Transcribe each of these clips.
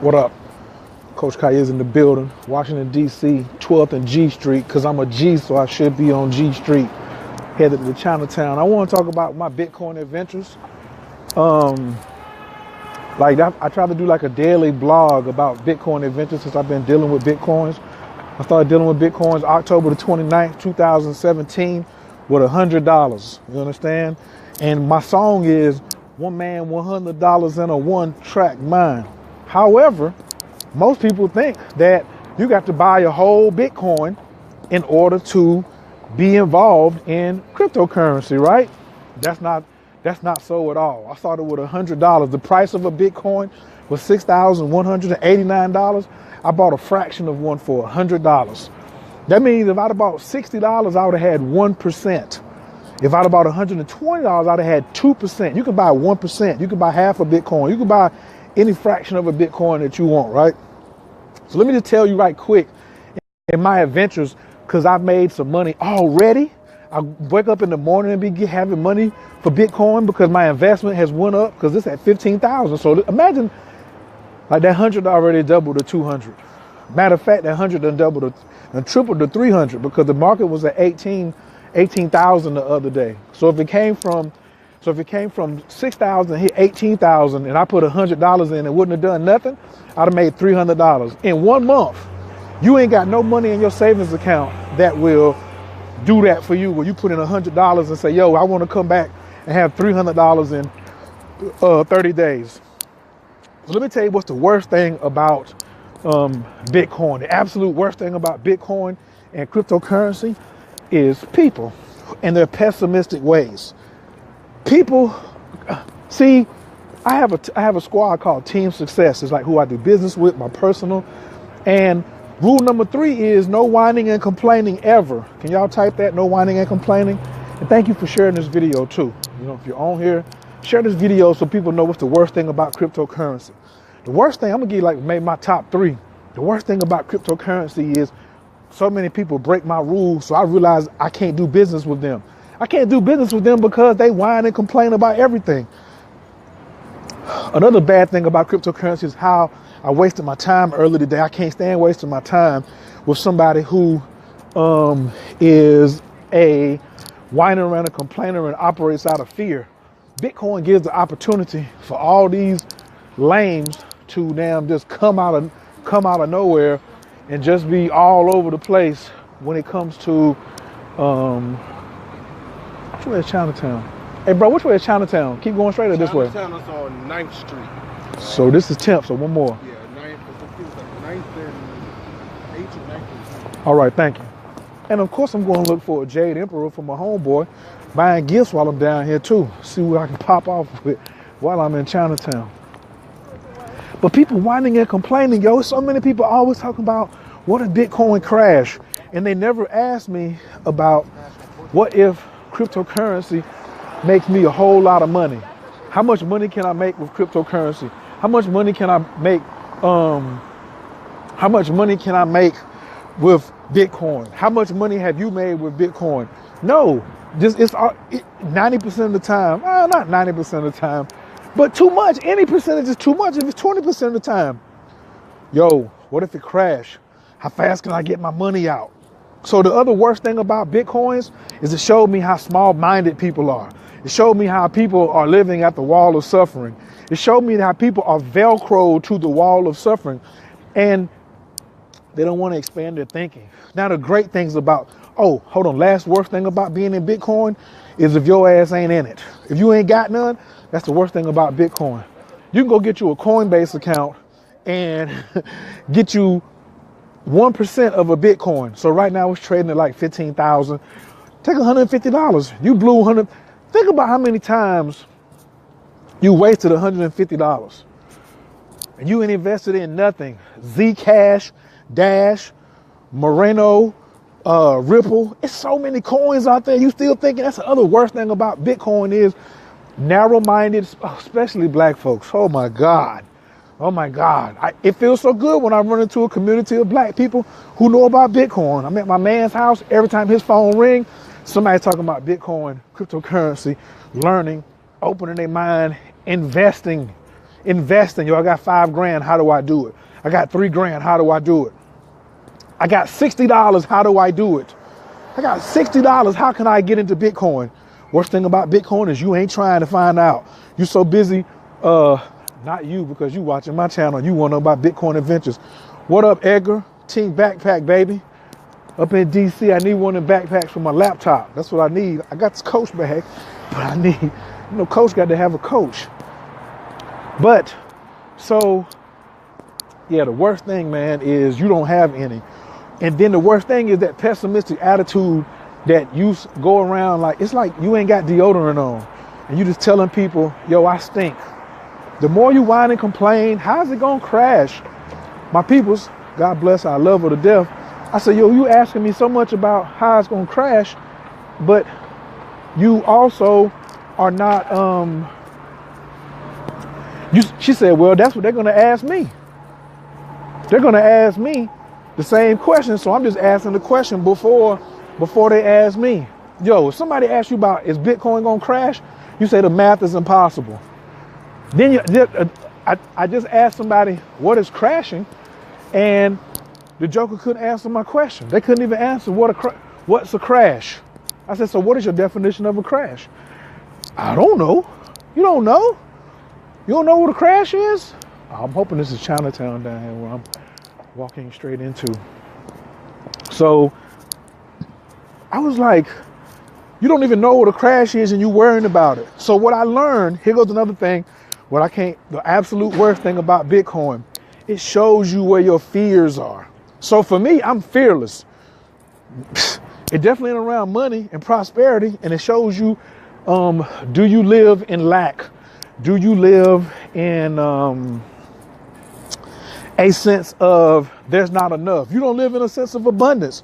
What up? Coach Kai is in the building, Washington, D.C., 12th and G Street, because I'm a G, so I should be on G Street, headed to Chinatown. I want to talk about my Bitcoin adventures. I try to do like a daily blog about Bitcoin adventures since I've been dealing with Bitcoins. I started dealing with Bitcoins October the 29th, 2017 with $100. You understand? And my song is One Man, $100 in a one-track mind. However, most people think that you got to buy a whole Bitcoin in order to be involved in cryptocurrency, right? That's not so at all. I started with $100. The price of a Bitcoin was $6,189. I bought a fraction of one for $100. That means if I'd have bought $60, I would have had 1%. If I'd have bought $120, I'd have had 2%. You can buy 1%. You can buy half a Bitcoin. You can buy any fraction of a Bitcoin that you want, right? So let me just tell you right quick, in my adventures, because I've made some money already. I wake up in the morning and be having money for Bitcoin because my investment has went up because it's at 15,000. So imagine like that 100 already doubled to 200. Matter of fact, that 100 done doubled and tripled to 300 because the market was at 18,000 the other day. So if it came from 6,000 and hit 18,000 and I put $100 in and wouldn't have done nothing, I'd have made $300 in 1 month. You ain't got no money in your savings account that will do that for you, where you put in $100 and say, yo, I want to come back and have $300 in 30 days. So let me tell you what's the worst thing about Bitcoin. The absolute worst thing about Bitcoin and cryptocurrency is people and their pessimistic ways. People, see, I have a squad called Team Success. It's like who I do business with, my personal. And rule number 3 is no whining and complaining ever. Can y'all type that? No whining and complaining. And thank you for sharing this video too. You know, if you're on here, share this video so people know what's the worst thing about cryptocurrency. The worst thing, I'm gonna give you like maybe my top 3. The worst thing about cryptocurrency is so many people break my rules, so I realize I can't do business with them. I can't do business with them because they whine and complain about everything. Another bad thing about cryptocurrency is how I wasted my time earlier today. I can't stand wasting my time with somebody who is a whiner around, a complainer, and operates out of fear. Bitcoin gives the opportunity for all these lames to damn just come out of nowhere and just be all over the place when it comes to which way is Chinatown? Hey bro, which way is Chinatown? Keep going straight or this way? Chinatown is on 9th Street. So this is 10th, so one more. Yeah, 9th and 8th and 9th. All right, thank you. And of course I'm going to look for a Jade Emperor for my homeboy, buying gifts while I'm down here too. See what I can pop off with while I'm in Chinatown. But people whining and complaining, yo. So many people always talking about what if Bitcoin crash, and they never ask me about what if cryptocurrency makes me a whole lot of money. How much money can I make with cryptocurrency? How much money can I make? How much money can I make with Bitcoin? How much money have you made with Bitcoin? No, it's 90% of the time. Not 90% of the time, but too much. Any percentage is too much. If it's 20% of the time, yo, what if it crash? How fast can I get my money out? So the other worst thing about Bitcoins is it showed me how small-minded people are. It showed me how people are living at the wall of suffering. It showed me how people are Velcroed to the wall of suffering and they don't want to expand their thinking. Now the great things about, last worst thing about being in Bitcoin is if your ass ain't in it. If you ain't got none, that's the worst thing about Bitcoin. You can go get you a Coinbase account and get you 1% of a Bitcoin. So right now it's trading at like 15,000. Take $150. You blew 100. Think about how many times you wasted $150 and you ain't invested in nothing. Zcash, Dash, Moreno, Ripple. It's so many coins out there. You still thinking that's the other worst thing about Bitcoin is narrow-minded, especially black folks. Oh my God. Oh my God. It feels so good when I run into a community of black people who know about Bitcoin. I'm at my man's house. Every time his phone rings, somebody's talking about Bitcoin, cryptocurrency, learning, opening their mind, investing investing. Yo, I got $5,000. How do I do it? I got $3,000. How do I do it? I got $60. How do I do it? I got $60. How can I get into Bitcoin? Worst thing about Bitcoin is you ain't trying to find out. You're so busy. Not you, because you watching my channel. You want to know about Bitcoin Adventures. What up, Edgar? Team Backpack, baby. Up in DC, I need one of them backpacks for my laptop. That's what I need. I got this Coach bag, but I need, Coach got to have a Coach. But, so, yeah, the worst thing, man, is you don't have any. And then the worst thing is that pessimistic attitude that you go around like, it's like you ain't got deodorant on. And you just telling people, yo, I stink. The more you whine and complain, how's it going to crash? My peoples, God bless, I love her to death. I said, yo, you asking me so much about how it's going to crash, but you also are not, she said, well, that's what they're going to ask me. They're going to ask me the same question. So I'm just asking the question before they ask me. Yo, if somebody asks you about, is Bitcoin going to crash? You say the math is impossible. Then I just asked somebody, what is crashing? And the joker couldn't answer my question. They couldn't even answer what's a crash. I said, so what is your definition of a crash? I don't know. You don't know? You don't know what a crash is? I'm hoping this is Chinatown down here where I'm walking straight into. So I was like, you don't even know what a crash is and you worrying about it. So what I learned, here goes another thing, the absolute worst thing about Bitcoin, it shows you where your fears are. So for me, I'm fearless. It definitely ain't around money and prosperity, and it shows you, do you live in lack? Do you live in a sense of there's not enough? You don't live in a sense of abundance.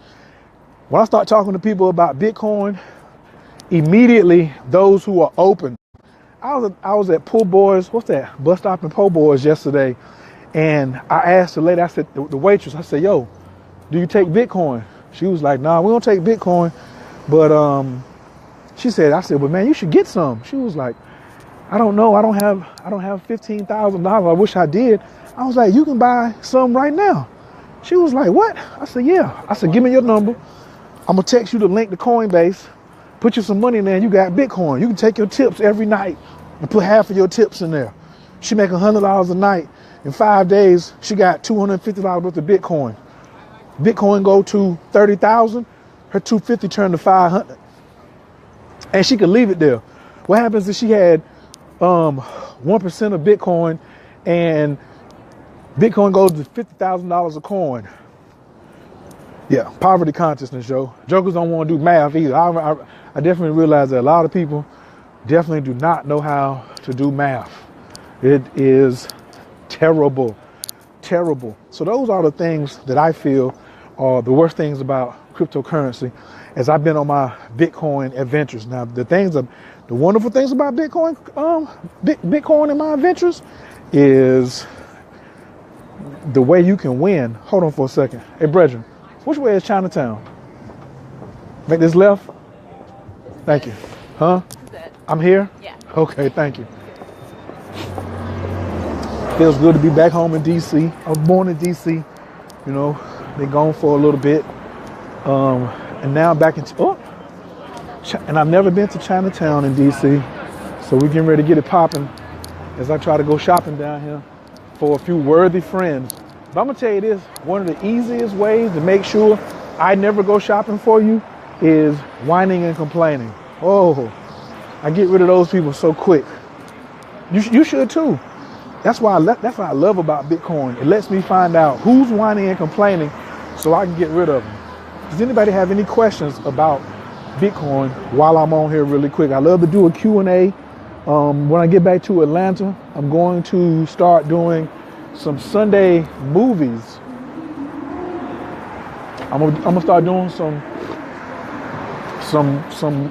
When I start talking to people about Bitcoin, immediately those who are open. I was at Po' Boys, what's that? Bus stop in Po' Boys yesterday. And I asked the lady, I said, the waitress, I said, yo, do you take Bitcoin? She was like, nah, we don't take Bitcoin. But I said, well, man, you should get some. She was like, I don't know. I don't have $15,000. I wish I did. I was like, you can buy some right now. She was like, what? I said, yeah. I said, give me your number. I'm going to text you the link to Coinbase. Put you some money in there and you got Bitcoin. You can take your tips every night and put half of your tips in there. She make $100 a night. In 5 days, she got $250 worth of Bitcoin. Bitcoin go to 30,000. Her 250 turned to 500. And she could leave it there. What happens if she had 1% of Bitcoin and Bitcoin goes to $50,000 a coin? Yeah, poverty consciousness, yo. Jokers don't want to do math either. I definitely realize that a lot of people definitely do not know how to do math. It is terrible, terrible. So those are the things that I feel are the worst things about cryptocurrency as I've been on my Bitcoin adventures. Now, the wonderful things about Bitcoin, Bitcoin and my adventures is the way you can win. Hold on for a second. Hey, brethren, which way is Chinatown? Make this left? Thank you. Huh? I'm here? Yeah. Okay, thank you. Feels good to be back home in DC. I was born in DC. You know, been gone for a little bit. And now I'm back in, and I've never been to Chinatown in DC. So we're getting ready to get it popping as I try to go shopping down here for a few worthy friends. But I'm gonna tell you this, one of the easiest ways to make sure I never go shopping for you is whining and complaining. Oh, I get rid of those people so quick. You should too. That's what I love about Bitcoin. It lets me find out who's whining and complaining so I can get rid of them. Does anybody have any questions about Bitcoin while I'm on here really quick? I love to do a Q&A. When I get back to Atlanta, I'm going to start doing some Sunday movies. I'm gonna start doing some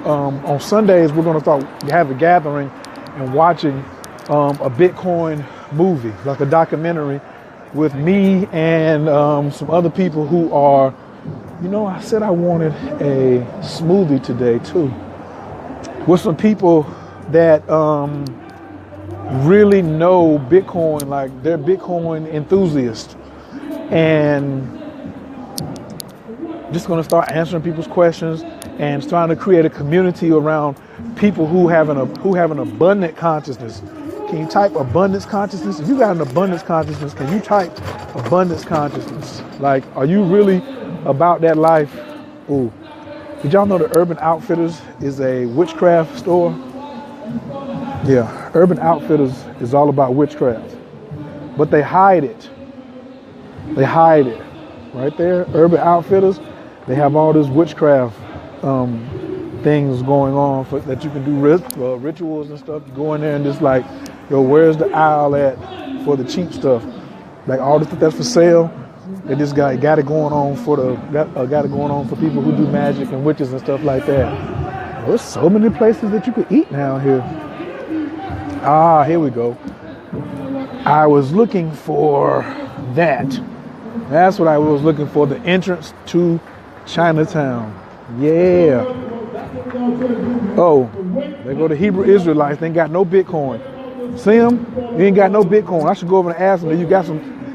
on Sundays. We're gonna start have a gathering and watching a Bitcoin movie, like a documentary, with me and some other people who are, I said I wanted a smoothie today too, with some people that really know Bitcoin, like they're Bitcoin enthusiasts, and just going to start answering people's questions and trying to create a community around people who have an abundant consciousness. Can you type abundance consciousness? If you got an abundance consciousness, can you type abundance consciousness? Like, are you really about that life? Ooh. Did y'all know that Urban Outfitters is a witchcraft store? Yeah, Urban Outfitters is all about witchcraft. But they hide it. They hide it. Right there, Urban Outfitters, they have all this witchcraft things going on that you can do rituals and stuff. You go in there and just like, yo, where's the aisle at for the cheap stuff? Like all the stuff that's for sale, they just got it going on for people who do magic and witches and stuff like that. There's so many places that you could eat now here. Ah, here we go. I was looking for that. That's what I was looking for, the entrance to Chinatown. Yeah. Oh, they go to Hebrew Israelites. They ain't got no Bitcoin. See them? You ain't got no Bitcoin. I should go over and ask them,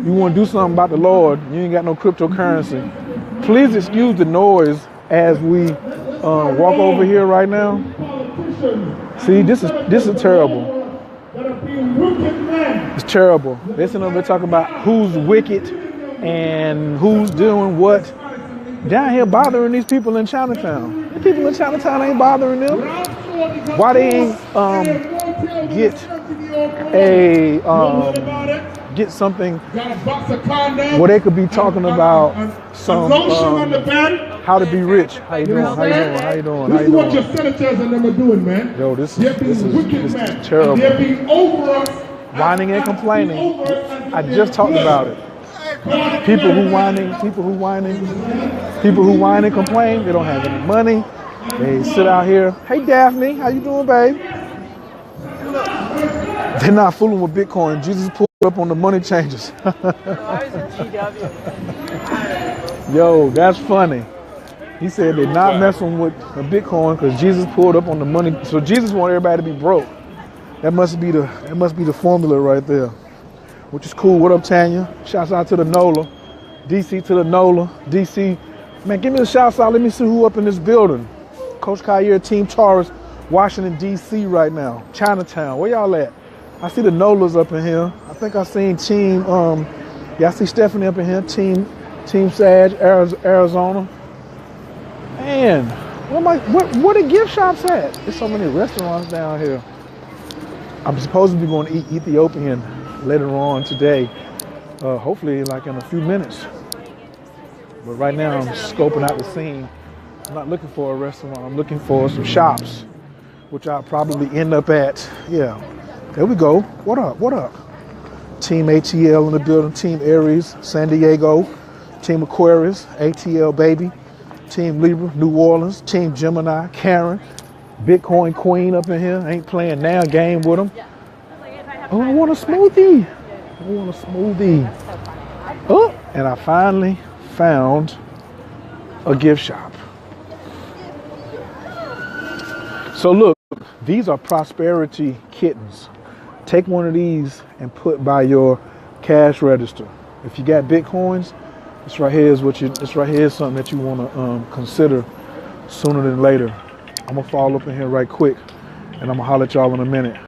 you want to do something about the Lord, you ain't got no cryptocurrency. Please excuse the noise as we walk over here right now. See, this is terrible. It's terrible. Listen to them talking about who's wicked and who's doing what. Down here bothering these people in Chinatown. The people in Chinatown ain't bothering them. Why they ain't get something where they could be talking about some how to be rich. How you doing? How you doing? How you doing? How you doing? This is what your senators and them are doing, man. Yo, this is terrible. They're being over us. Whining and complaining. I just talked about it. People who whine and complain, they don't have any money. They sit out here. Hey Daphne, how you doing, babe? They're not fooling with Bitcoin. Jesus pulled up on the money changers. Yo, that's funny. He said they're not messing with Bitcoin because Jesus pulled up on the money. So Jesus wanted everybody to be broke. That must be the formula right there. Which is cool. What up, Tanya? Shouts out to the NOLA. DC to the NOLA. DC. Man, give me the shouts out. Let me see who up in this building. Coach Khayr, Team Taurus, Washington, DC right now. Chinatown. Where y'all at? I see the NOLAs up in here. I think I seen Team, I see Stephanie up in here. Team Sag, Arizona. Man, where the gift shops at? There's so many restaurants down here. I'm supposed to be going to eat Ethiopian later on today, hopefully like in a few minutes. But right now I'm scoping out the scene. I'm not looking for a restaurant. I'm looking for some shops, which I'll probably end up at. Yeah, there we go. What up? What up? Team ATL in the building. Team Aries, San Diego. Team Aquarius, ATL baby. Team Libra, New Orleans. Team Gemini, Karen. Bitcoin Queen up in here. Ain't playing now. Game with them. Oh, I want a smoothie. Oh, and I finally found a gift shop. So look, these are prosperity kittens. Take one of these and put by your cash register. If you got Bitcoins, this right here is something that you want to consider sooner than later. I'm gonna follow up in here right quick, and I'm gonna holler at y'all in a minute.